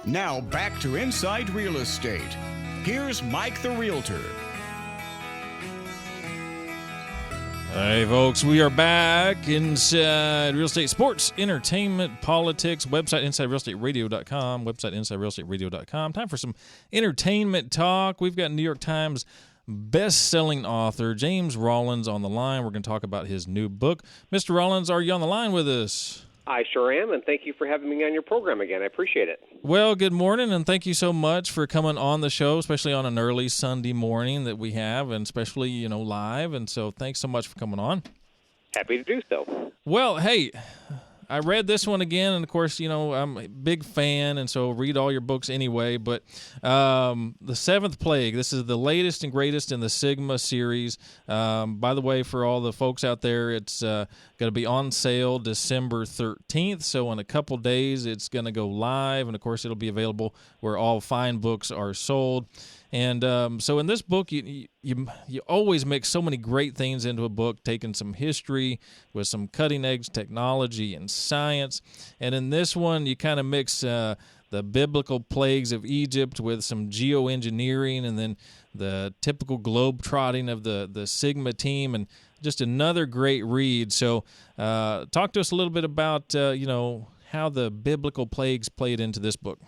Now back to Inside Real Estate. Here's Mike the Realtor. Hey, folks, we are back inside real estate, sports, entertainment, politics, website InsideRealEstateRadio.com, website InsideRealEstateRadio.com. Time for some entertainment talk. We've got New York Times best-selling author James Rollins on the line. We're going to talk about his new book. Mr. Rollins, are you on the line with us? I sure am, and thank you for having me on your program again. I appreciate it. Well, good morning, and thank you so much for coming on the show, especially on an early Sunday morning that we have, and especially, live. And so thanks so much for coming on. Happy to do so. Well, hey, I read this one again, and of course, I'm a big fan, and so read all your books anyway. But The Seventh Plague, this is the latest and greatest in the Sigma series. By the way, for all the folks out there, it's going to be on sale December 13th. So in a couple days, it's going to go live, and of course, it'll be available where all fine books are sold. And so in this book, you always mix so many great things into a book, taking some history with some cutting-edge technology and science. And in this one, you kind of mix the biblical plagues of Egypt with some geoengineering and then the typical globe-trotting of the Sigma team, and just another great read. So talk to us a little bit about, how the biblical plagues played into this book.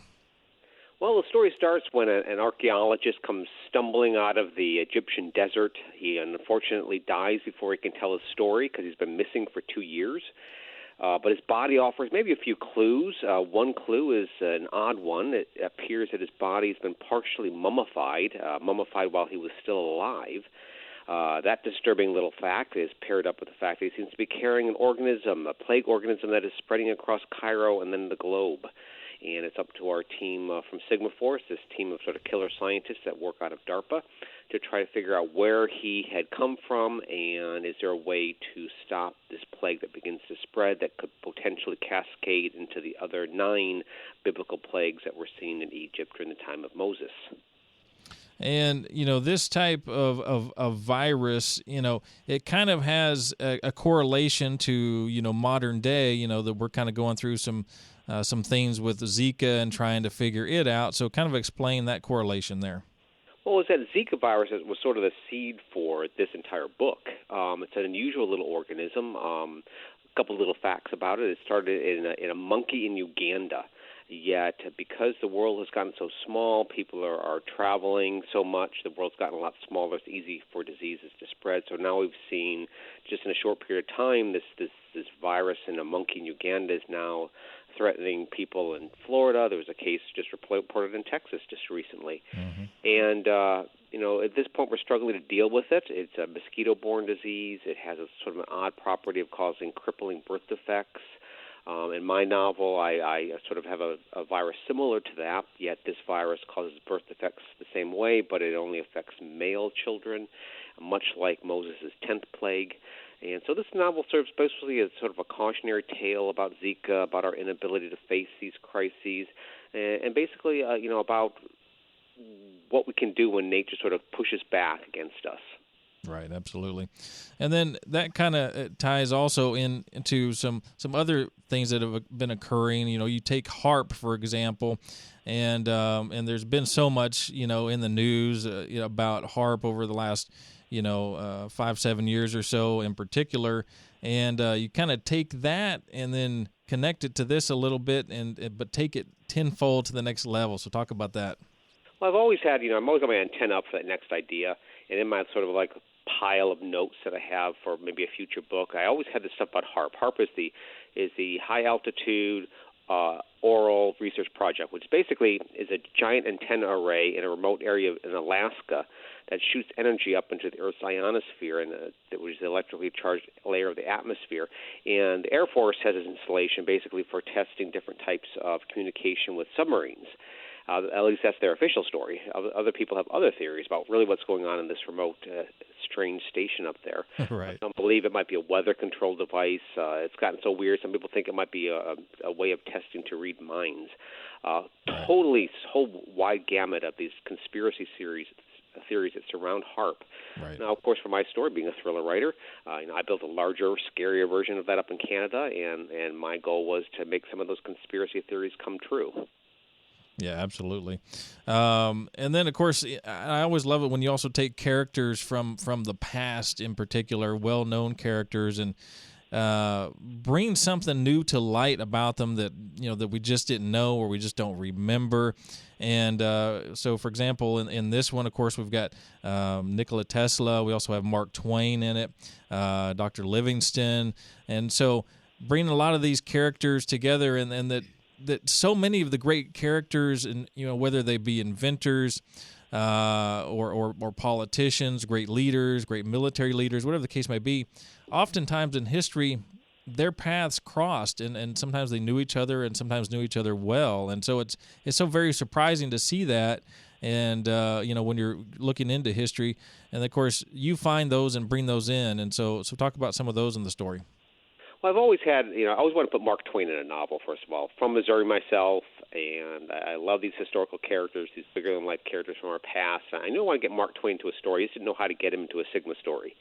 Well, the story starts when an archaeologist comes stumbling out of the Egyptian desert. He unfortunately dies before he can tell his story because he's been missing for 2 years. But his body offers maybe a few clues. One clue is an odd one. It appears that his body's been partially mummified while he was still alive. That disturbing little fact is paired up with the fact that he seems to be carrying an organism, a plague organism that is spreading across Cairo and then the globe. And it's up to our team from Sigma Force, this team of sort of killer scientists that work out of DARPA, to try to figure out where he had come from and is there a way to stop this plague that begins to spread that could potentially cascade into the other 9 biblical plagues that were seen in Egypt during the time of Moses. And, this type of virus, it kind of has a correlation to, modern day, that we're kind of going through some things with Zika and trying to figure it out. So kind of explain that correlation there. Well, it's that Zika virus that was sort of the seed for this entire book. It's an unusual little organism. A couple little facts about it. It started in a monkey in Uganda. Yet, because the world has gotten so small, people are traveling so much, the world's gotten a lot smaller, it's easy for diseases to spread. So now we've seen, just in a short period of time, this virus in a monkey in Uganda is now threatening people in Florida. There was a case just reported in Texas just recently. Mm-hmm. And, at this point, we're struggling to deal with it. It's a mosquito-borne disease. It has a sort of an odd property of causing crippling birth defects. In my novel, I sort of have a virus similar to that, yet this virus causes birth defects the same way, but it only affects male children, much like Moses' 10th plague. And so this novel serves basically as sort of a cautionary tale about Zika, about our inability to face these crises, and basically, about what we can do when nature sort of pushes back against us. Right, absolutely. And then that kind of ties also into some other things that have been occurring. You take HAARP, for example, and there's been so much, in the news about HAARP over the last, 5-7 years or so in particular. And you kind of take that and then connect it to this a little bit, but take it tenfold to the next level. So talk about that. Well, I've always had, I'm always got my antenna up for that next idea. And in my sort of like pile of notes that I have for maybe a future book, I always had this stuff about HAARP. HAARP is the high altitude auroral research project, which basically is a giant antenna array in a remote area in Alaska that shoots energy up into the Earth's ionosphere, which is the electrically charged layer of the atmosphere. And the Air Force has this installation basically for testing different types of communication with submarines. At least that's their official story. Other people have other theories about really what's going on in this remote, strange station up there. Right. I don't believe it might be a weather control device. It's gotten so weird. Some people think it might be a way of testing to read minds. Totally whole wide gamut of these conspiracy theories that surround HAARP. Right. Now, of course, for my story, being a thriller writer, I built a larger, scarier version of that up in Canada, and my goal was to make some of those conspiracy theories come true. Yeah, absolutely. And then, of course, I always love it when you also take characters from the past, in particular, well-known characters, and bring something new to light about them that that we just didn't know or we just don't remember. And so, for example, in this one, of course, we've got Nikola Tesla. We also have Mark Twain in it, Dr. Livingston, and so bringing a lot of these characters together, and that so many of the great characters, and whether they be inventors or politicians, great leaders, great military leaders, whatever the case may be, oftentimes in history their paths crossed, and sometimes they knew each other and sometimes knew each other well. And so it's so very surprising to see that. And when you're looking into history, and of course you find those and bring those in. And so talk about some of those in the story. Well, I've always had, I always want to put Mark Twain in a novel, first of all. From Missouri myself, and I love these historical characters, these bigger-than-life characters from our past. I knew I wanted to get Mark Twain to a story. I just didn't know how to get him into a Sigma story.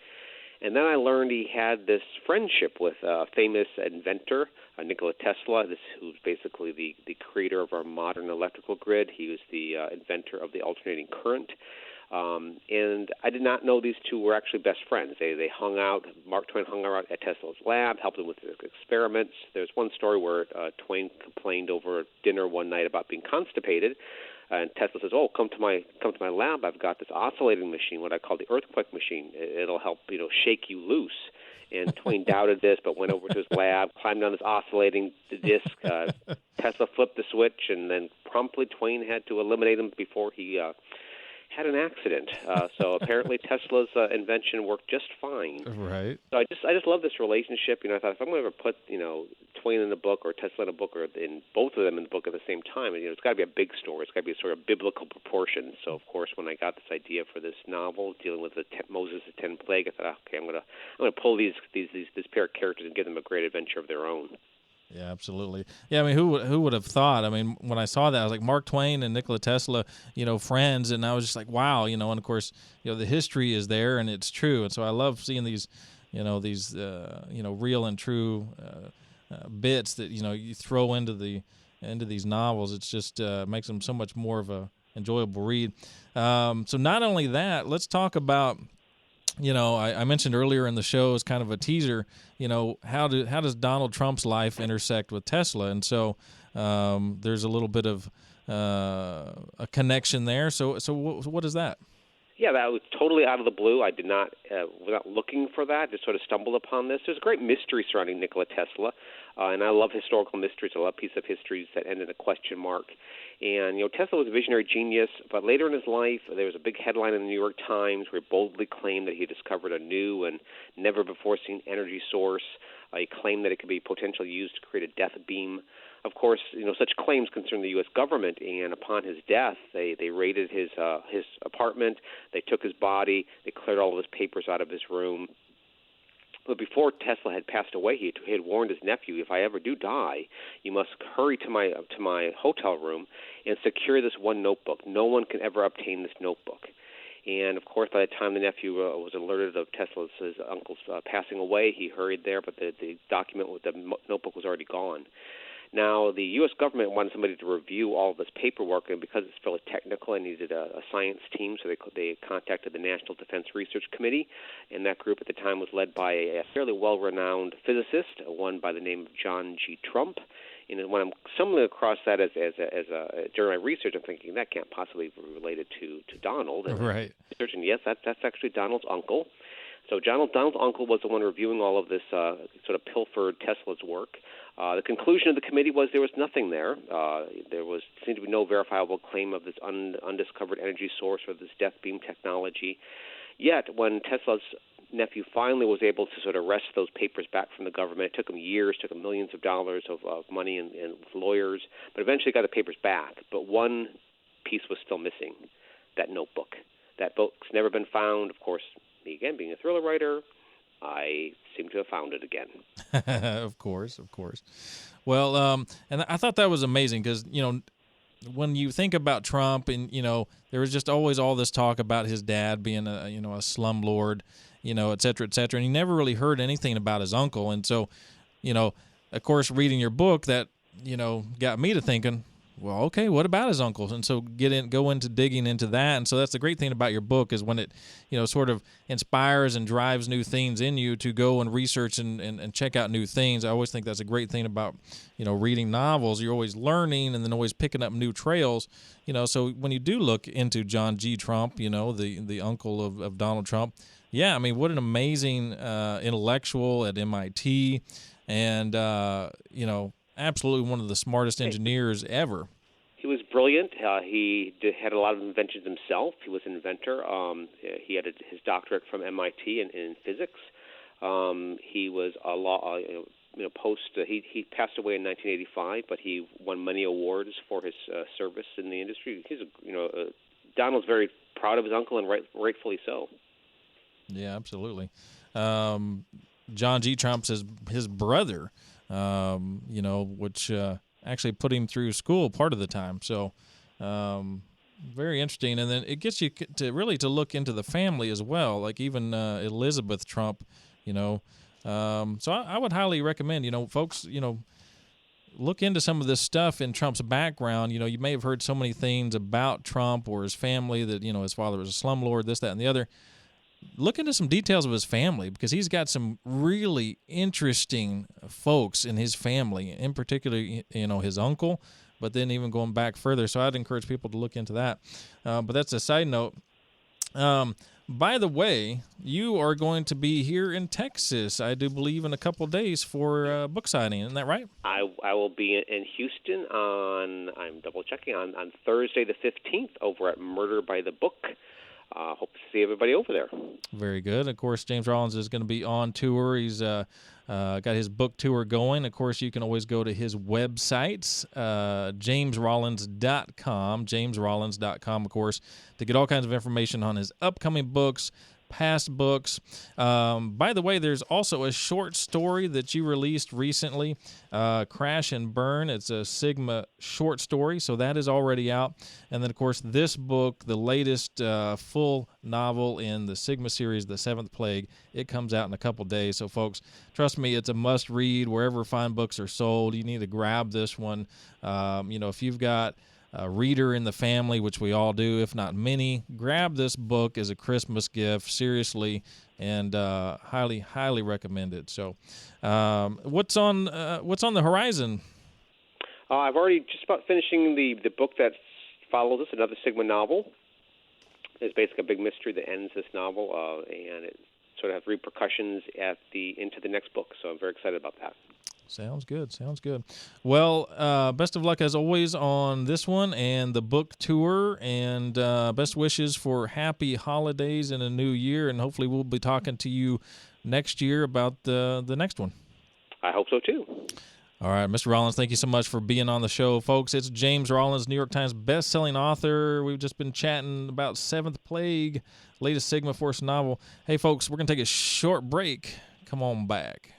And then I learned he had this friendship with a famous inventor, Nikola Tesla, who's basically the creator of our modern electrical grid. He was the inventor of the alternating current. And I did not know these two were actually best friends. They hung out. Mark Twain hung out at Tesla's lab, helped him with his experiments. There's one story where Twain complained over dinner one night about being constipated, and Tesla says, "Oh, come to my lab. I've got this oscillating machine, what I call the earthquake machine. It'll help shake you loose." And Twain doubted this, but went over to his lab, climbed on this oscillating disc. Tesla flipped the switch, and then promptly Twain had to eliminate him before he had an accident. So apparently Tesla's invention worked just fine. Right. So I just love this relationship. I thought if I'm going to ever put Twain in the book or Tesla in a book or in both of them in the book at the same time, it's got to be a big story. It's got to be sort of biblical proportions. So of course, when I got this idea for this novel dealing with Moses' 10 plague, I thought, okay, I'm going to pull this pair of characters and give them a great adventure of their own. Yeah, absolutely. Yeah, I mean, who would have thought? I mean, when I saw that, I was like, Mark Twain and Nikola Tesla, friends, and I was just like, wow, and of course, the history is there and it's true, and so I love seeing these, real and true bits that you throw into these novels. It's just makes them so much more of a enjoyable read. So not only that, let's talk about. I mentioned earlier in the show as kind of a teaser, how does Donald Trump's life intersect with Tesla? And so there's a little bit of a connection there. So what is that? Yeah, that was totally out of the blue. I did not, without looking for that, just sort of stumbled upon this. There's a great mystery surrounding Nikola Tesla, and I love historical mysteries. I love pieces of histories that end in a question mark. And, Tesla was a visionary genius, but later in his life, there was a big headline in the New York Times where he boldly claimed that he discovered a new and never-before-seen energy source. He claimed that it could be potentially used to create a death beam. Of course, such claims concern the U.S. government, and upon his death, they raided his apartment, they took his body, they cleared all of his papers out of his room. But before Tesla had passed away, he had warned his nephew, if I ever do die, you must hurry to my hotel room and secure this one notebook. No one can ever obtain this notebook. And, of course, by the time the nephew was alerted of his uncle's passing away, he hurried there, but the document with the notebook was already gone. Now, the U.S. government wanted somebody to review all of this paperwork, and because it's fairly technical, I needed a science team, so they contacted the National Defense Research Committee, and that group at the time was led by a fairly well-renowned physicist, one by the name of John G. Trump. And when I'm stumbling across that during my research, I'm thinking that can't possibly be related to Donald. And right. Researching, yes, that's actually Donald's uncle. So Donald's uncle was the one reviewing all of this sort of pilfered Tesla's work. The conclusion of the committee was there was nothing there. There seemed to be no verifiable claim of this undiscovered energy source or this death beam technology. Yet, when Tesla's nephew finally was able to sort of wrest those papers back from the government, it took him years, took him millions of dollars of money and with lawyers, but eventually got the papers back. But one piece was still missing, that notebook. That book's never been found. Of course, me again, being a thriller writer, I seem to have found it again. Of course. Well, and I thought that was amazing because, when you think about Trump and, there was just always all this talk about his dad being a slumlord, et cetera, and you never really heard anything about his uncle. And so, of course, reading your book that, got me to thinking, well, okay, what about his uncles? And so go into digging into that. And so that's the great thing about your book is when it, sort of inspires and drives new things in you to go and research and check out new things. I always think that's a great thing about, reading novels. You're always learning and then always picking up new trails. So when you do look into John G. Trump, the uncle of Donald Trump, yeah, I mean, what an amazing intellectual at MIT and, absolutely one of the smartest engineers ever. He was brilliant. He had a lot of inventions himself. He was an inventor. He had his doctorate from MIT in physics. He was a law, he passed away in 1985, but he won many awards for his service in the industry. Donald's very proud of his uncle, and rightfully so. Yeah, absolutely. John G. Trump's his brother. Which actually put him through school part of the time. So very interesting. And then it gets you to really to look into the family as well, like even Elizabeth Trump, So I would highly recommend, folks, look into some of this stuff in Trump's background. You may have heard so many things about Trump or his family that, his father was a slumlord, this, that, and the other. Look into some details of his family because he's got some really interesting folks in his family, in particular, his uncle, but then even going back further. So I'd encourage people to look into that. But that's a side note. By the way, you are going to be here in Texas, I do believe, in a couple of days for book signing. Isn't that right? I will be in Houston I'm double-checking, on Thursday the 15th over at Murder by the Book. Hope to see everybody over there. Very good. Of course, James Rollins is going to be on tour. He's got his book tour going. Of course, you can always go to his websites, jamesrollins.com, of course, to get all kinds of information on his upcoming books, past books. By the way, there's also a short story that you released recently, Crash and Burn. It's a Sigma short story, so that is already out. And then, of course, this book, the latest full novel in the Sigma series, The Seventh Plague, it comes out in a couple days. So, folks, trust me, it's a must-read. Wherever fine books are sold, you need to grab this one. If you've got a reader in the family, which we all do, if not many, grab this book as a Christmas gift, seriously, and highly, highly recommend it. So what's on the horizon? I've already just about finishing the book that follows this, another Sigma novel. It's basically a big mystery that ends this novel, and it sort of has repercussions into the next book, so I'm very excited about that. Sounds good. Well, best of luck as always on this one and the book tour, and best wishes for happy holidays and a new year, and hopefully we'll be talking to you next year about the next one. I hope so too. All right, Mr. Rollins, thank you so much for being on the show, folks. It's James Rollins, New York Times best-selling author. We've just been chatting about Seventh Plague, latest Sigma Force novel. Hey, folks, we're going to take a short break. Come on back.